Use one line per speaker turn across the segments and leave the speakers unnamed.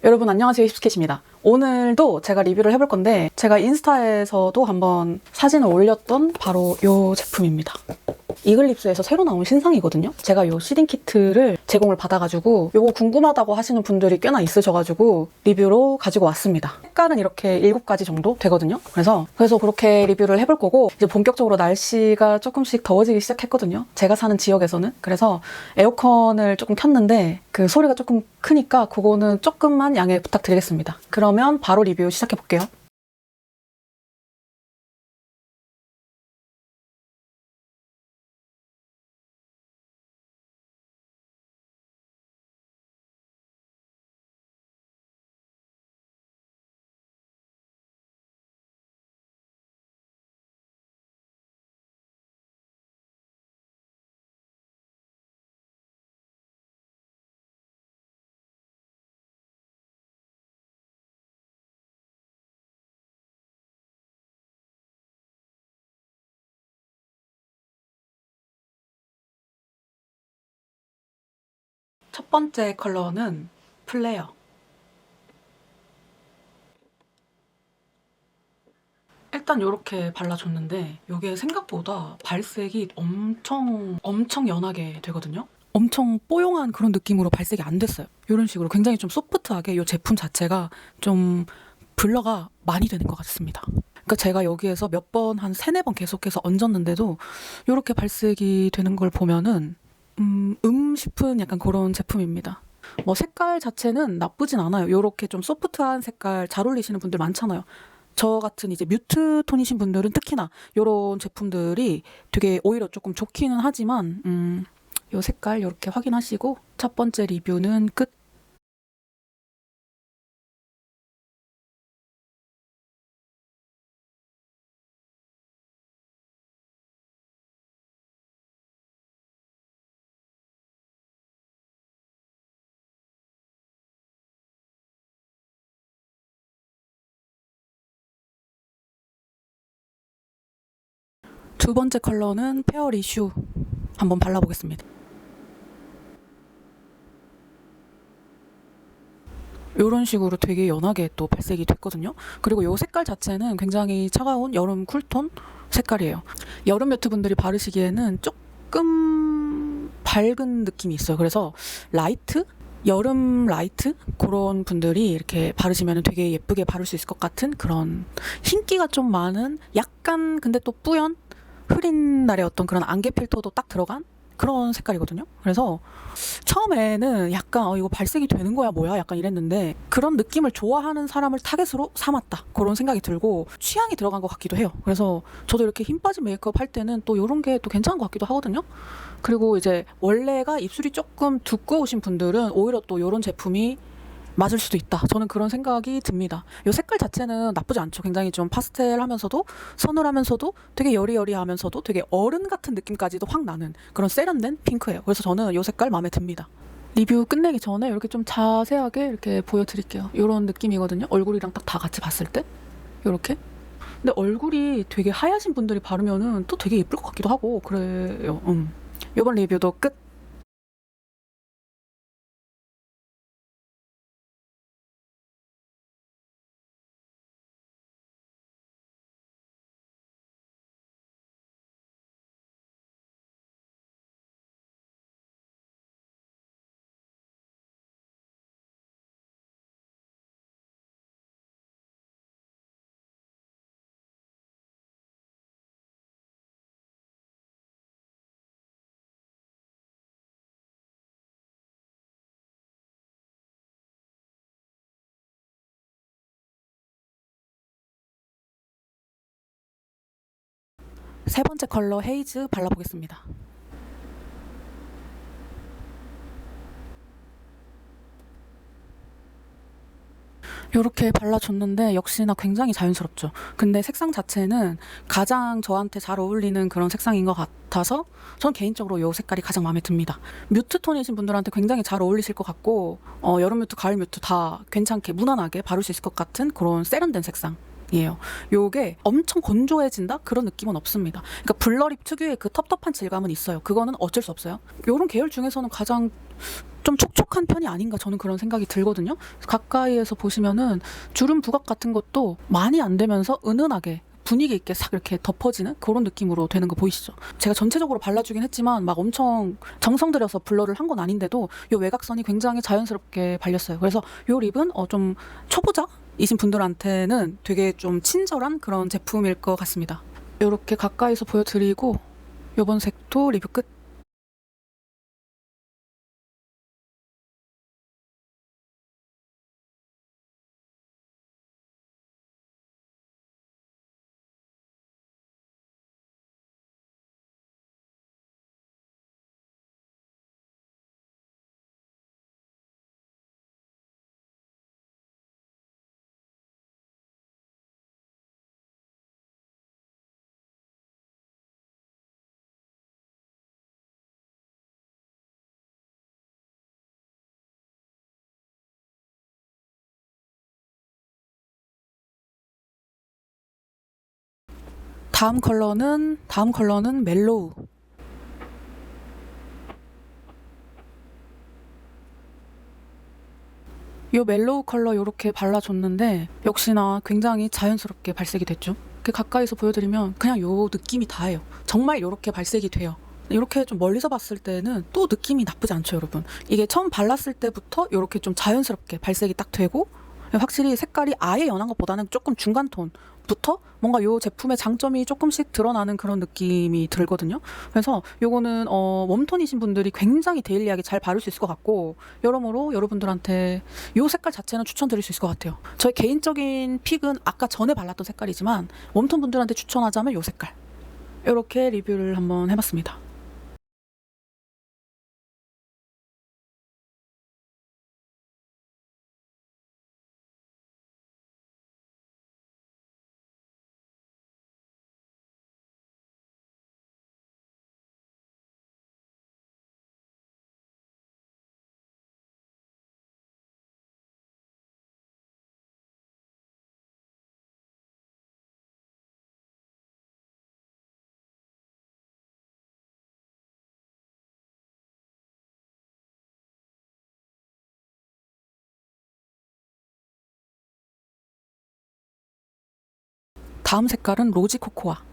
여러분 안녕하세요, 힙스캣입니다. 오늘도 제가 리뷰를 해볼 건데 제가 인스타에서도 한번 사진을 올렸던 바로 이 제품입니다. 이글립스에서 새로 나온 신상이거든요. 제가 이 시딩 키트를 제공을 받아가지고 이거 궁금하다고 하시는 분들이 꽤나 있으셔가지고 리뷰로 가지고 왔습니다. 색깔은 이렇게 7가지 정도 되거든요. 그래서 그렇게 리뷰를 해볼 거고, 이제 본격적으로 날씨가 조금씩 더워지기 시작했거든요. 제가 사는 지역에서는. 그래서 에어컨을 조금 켰는데 그 소리가 조금 크니까 그거는 조금만 양해 부탁드리겠습니다. 그러면 바로 리뷰 시작해볼게요. 첫 번째 컬러는 플레어. 일단 이렇게 발라줬는데 이게 생각보다 발색이 엄청 연하게 되거든요. 엄청 뽀용한 그런 느낌으로 발색이 안 됐어요. 이런 식으로 굉장히 좀 소프트하게 이 제품 자체가 좀 블러가 많이 되는 것 같습니다. 그러니까 제가 여기에서 몇 번, 한 3-4번 계속해서 얹었는데도 이렇게 발색이 되는 걸 보면은 싶은 약간 그런 제품입니다. 뭐 색깔 자체는 나쁘진 않아요. 이렇게 좀 소프트한 색깔 잘 어울리시는 분들 많잖아요. 저 같은 이제 뮤트 톤이신 분들은 특히나 이런 제품들이 되게 오히려 조금 좋기는 하지만 이 색깔 이렇게 확인하시고 첫 번째 리뷰는 끝. 두 번째 컬러는 페어 리슈 한번 발라보겠습니다. 이런 식으로 되게 연하게 또 발색이 됐거든요. 그리고 이 색깔 자체는 굉장히 차가운 여름 쿨톤 색깔이에요. 여름 뮤트 분들이 바르시기에는 조금 밝은 느낌이 있어요. 그래서 라이트? 여름 라이트? 그런 분들이 이렇게 바르시면 되게 예쁘게 바를 수 있을 것 같은 그런 흰기가 좀 많은, 약간 근데 또 뿌연? 흐린 날의 어떤 그런 안개 필터도 딱 들어간 그런 색깔이거든요. 그래서 처음에는 약간 이거 발색이 되는 거야 뭐야 약간 이랬는데, 그런 느낌을 좋아하는 사람을 타겟으로 삼았다 그런 생각이 들고 취향이 들어간 것 같기도 해요. 그래서 저도 이렇게 힘 빠진 메이크업 할 때는 또 이런 게 또 괜찮은 것 같기도 하거든요. 그리고 이제 원래가 입술이 조금 두꺼우신 분들은 오히려 또 이런 제품이 맞을 수도 있다. 저는 그런 생각이 듭니다. 이 색깔 자체는 나쁘지 않죠. 굉장히 좀 파스텔하면서도 서늘하면서도 되게 여리여리하면서도 되게 어른 같은 느낌까지도 확 나는 그런 세련된 핑크예요. 그래서 저는 이 색깔 마음에 듭니다. 리뷰 끝내기 전에 이렇게 좀 자세하게 이렇게 보여드릴게요. 이런 느낌이거든요. 얼굴이랑 딱 다 같이 봤을 때 이렇게. 근데 얼굴이 되게 하얗신 분들이 바르면은 또 되게 예쁠 것 같기도 하고 그래요. 이번 리뷰도 끝. 세 번째 컬러 헤이즈 발라보겠습니다. 이렇게 발라줬는데 역시나 굉장히 자연스럽죠. 근데 색상 자체는 가장 저한테 잘 어울리는 그런 색상인 것 같아서 전 개인적으로 이 색깔이 가장 마음에 듭니다. 뮤트 톤이신 분들한테 굉장히 잘 어울리실 것 같고 여름 뮤트, 가을 뮤트 다 괜찮게 무난하게 바를 수 있을 것 같은 그런 세련된 색상. 이에요. 요게 엄청 건조해진다? 그런 느낌은 없습니다. 그러니까 블러립 특유의 그 텁텁한 질감은 있어요. 그거는 어쩔 수 없어요. 요런 계열 중에서는 가장 좀 촉촉한 편이 아닌가 저는 그런 생각이 들거든요. 가까이에서 보시면은 주름 부각 같은 것도 많이 안 되면서 은은하게 분위기 있게 싹 이렇게 덮어지는 그런 느낌으로 되는 거 보이시죠? 제가 전체적으로 발라주긴 했지만 막 엄청 정성 들여서 블러를 한 건 아닌데도 이 외곽선이 굉장히 자연스럽게 발렸어요. 그래서 이 립은 좀 초보자이신 분들한테는 되게 좀 친절한 그런 제품일 것 같습니다. 이렇게 가까이서 보여드리고 이번 색도 리뷰 끝. 다음 컬러는 멜로우. 이 멜로우 컬러 이렇게 발라줬는데 역시나 굉장히 자연스럽게 발색이 됐죠. 이렇게 가까이서 보여드리면 그냥 요 느낌이 다예요. 정말 이렇게 발색이 돼요. 이렇게 좀 멀리서 봤을 때는 또 느낌이 나쁘지 않죠, 여러분. 이게 처음 발랐을 때부터 이렇게 좀 자연스럽게 발색이 딱 되고 확실히 색깔이 아예 연한 것보다는 조금 중간 톤부터 뭔가 이 제품의 장점이 조금씩 드러나는 그런 느낌이 들거든요. 그래서 요거는 웜톤이신 분들이 굉장히 데일리하게 잘 바를 수 있을 것 같고 여러모로 여러분들한테 이 색깔 자체는 추천드릴 수 있을 것 같아요. 저의 개인적인 픽은 아까 전에 발랐던 색깔이지만 웜톤 분들한테 추천하자면 이 색깔. 이렇게 리뷰를 한번 해봤습니다. 다음 색깔은 로지 코코아.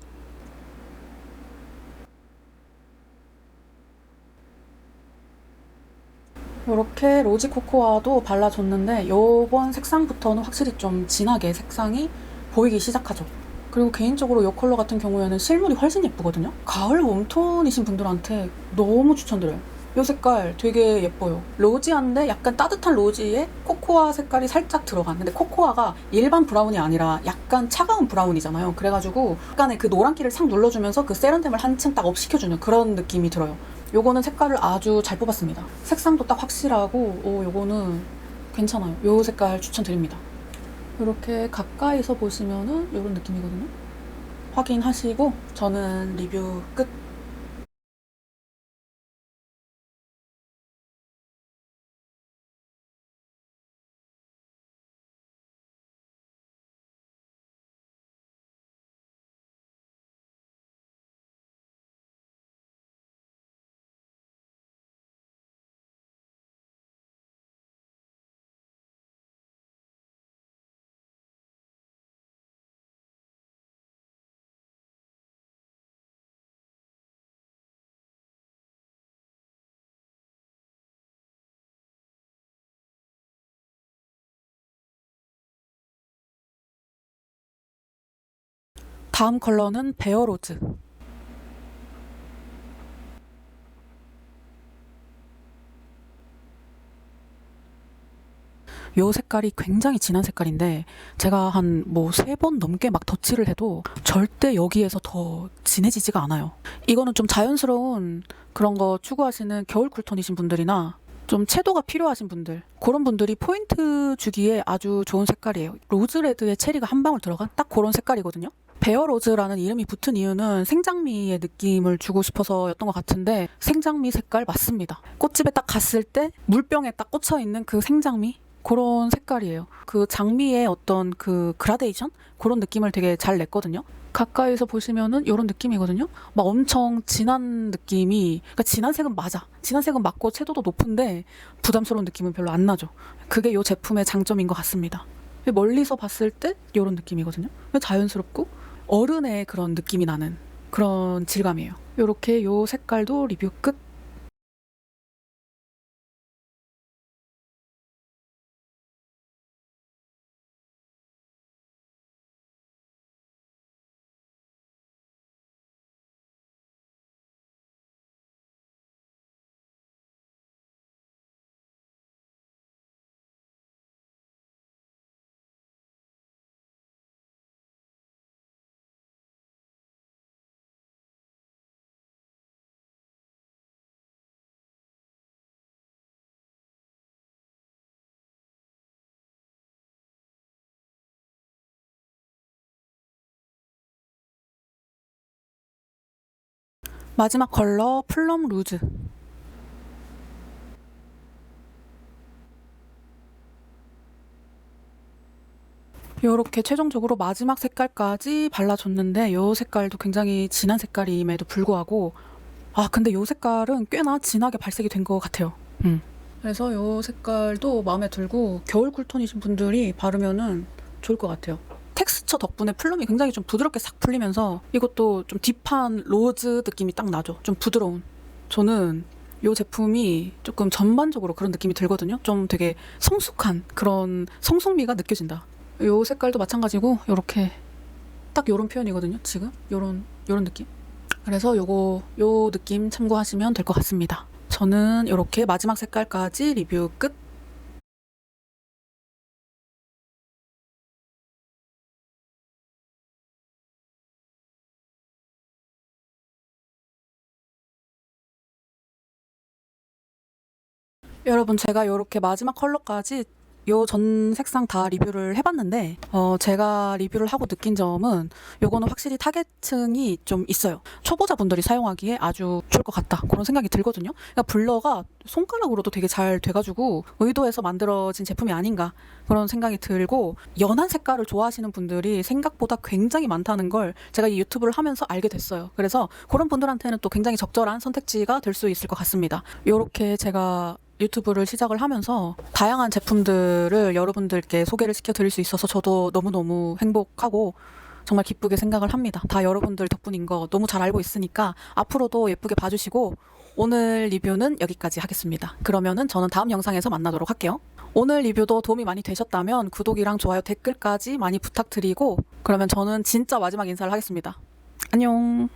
이렇게 로지 코코아도 발라줬는데 이번 색상부터는 확실히 좀 진하게 색상이 보이기 시작하죠. 그리고 개인적으로 이 컬러 같은 경우에는 실물이 훨씬 예쁘거든요. 가을 웜톤이신 분들한테 너무 추천드려요. 이 색깔 되게 예뻐요. 로지한데 약간 따뜻한 로지에 코코아 색깔이 살짝 들어간. 근데 코코아가 일반 브라운이 아니라 약간 차가운 브라운이잖아요. 그래가지고 약간의 그 노란기를 싹 눌러주면서 그 세련됨을 한층 딱 업시켜주는 그런 느낌이 들어요. 요거는 색깔을 아주 잘 뽑았습니다. 색상도 딱 확실하고 요거는 괜찮아요. 요 색깔 추천드립니다. 이렇게 가까이서 보시면은 이런 느낌이거든요. 확인하시고 저는 리뷰 끝. 다음 컬러는 베어로즈. 요 색깔이 굉장히 진한 색깔인데 제가 한 뭐 3번 넘게 막 덧칠을 해도 절대 여기에서 더 진해지지가 않아요. 이거는 좀 자연스러운 그런 거 추구하시는 겨울 쿨톤이신 분들이나 좀 채도가 필요하신 분들, 그런 분들이 포인트 주기에 아주 좋은 색깔이에요. 로즈레드에 체리가 한 방울 들어간 딱 그런 색깔이거든요. 베어로즈라는 이름이 붙은 이유는 생장미의 느낌을 주고 싶어서였던 것 같은데 생장미 색깔 맞습니다. 꽃집에 딱 갔을 때 물병에 딱 꽂혀있는 그 생장미 그런 색깔이에요. 그 장미의 어떤 그 그라데이션? 그런 느낌을 되게 잘 냈거든요. 가까이서 보시면은 이런 느낌이거든요. 막 엄청 진한 느낌이, 그러니까 진한 색은 맞아. 진한 색은 맞고 채도도 높은데 부담스러운 느낌은 별로 안 나죠. 그게 이 제품의 장점인 것 같습니다. 멀리서 봤을 때 이런 느낌이거든요. 자연스럽고 어른의 그런 느낌이 나는 그런 질감이에요. 이렇게 이 색깔도 리뷰 끝. 마지막 컬러 플럼 루즈. 이렇게 최종적으로 마지막 색깔까지 발라줬는데 이 색깔도 굉장히 진한 색깔임에도 불구하고 근데 이 색깔은 꽤나 진하게 발색이 된 것 같아요. 그래서 이 색깔도 마음에 들고 겨울 쿨톤이신 분들이 바르면은 좋을 것 같아요. 텍스처 덕분에 플럼이 굉장히 좀 부드럽게 싹 풀리면서 이것도 좀 딥한 로즈 느낌이 딱 나죠. 좀 부드러운. 저는 이 제품이 조금 전반적으로 그런 느낌이 들거든요. 좀 되게 성숙한 그런 성숙미가 느껴진다. 이 색깔도 마찬가지고 이렇게 딱 요런 표현이거든요. 지금 요런 느낌. 그래서 요 느낌 참고하시면 될 것 같습니다. 저는 이렇게 마지막 색깔까지 리뷰 끝. 여러분, 제가 이렇게 마지막 컬러까지 요 전 색상 다 리뷰를 해봤는데 제가 리뷰를 하고 느낀 점은 요거는 확실히 타겟층이 좀 있어요. 초보자분들이 사용하기에 아주 좋을 것 같다 그런 생각이 들거든요. 그러니까 블러가 손가락으로도 되게 잘 돼가지고 의도해서 만들어진 제품이 아닌가 그런 생각이 들고, 연한 색깔을 좋아하시는 분들이 생각보다 굉장히 많다는 걸 제가 이 유튜브를 하면서 알게 됐어요. 그래서 그런 분들한테는 또 굉장히 적절한 선택지가 될 수 있을 것 같습니다. 요렇게 제가 유튜브를 시작을 하면서 다양한 제품들을 여러분들께 소개를 시켜드릴 수 있어서 저도 너무너무 행복하고 정말 기쁘게 생각을 합니다. 다 여러분들 덕분인 거 너무 잘 알고 있으니까 앞으로도 예쁘게 봐주시고, 오늘 리뷰는 여기까지 하겠습니다. 그러면은 저는 다음 영상에서 만나도록 할게요. 오늘 리뷰도 도움이 많이 되셨다면 구독이랑 좋아요, 댓글까지 많이 부탁드리고, 그러면 저는 진짜 마지막 인사를 하겠습니다. 안녕.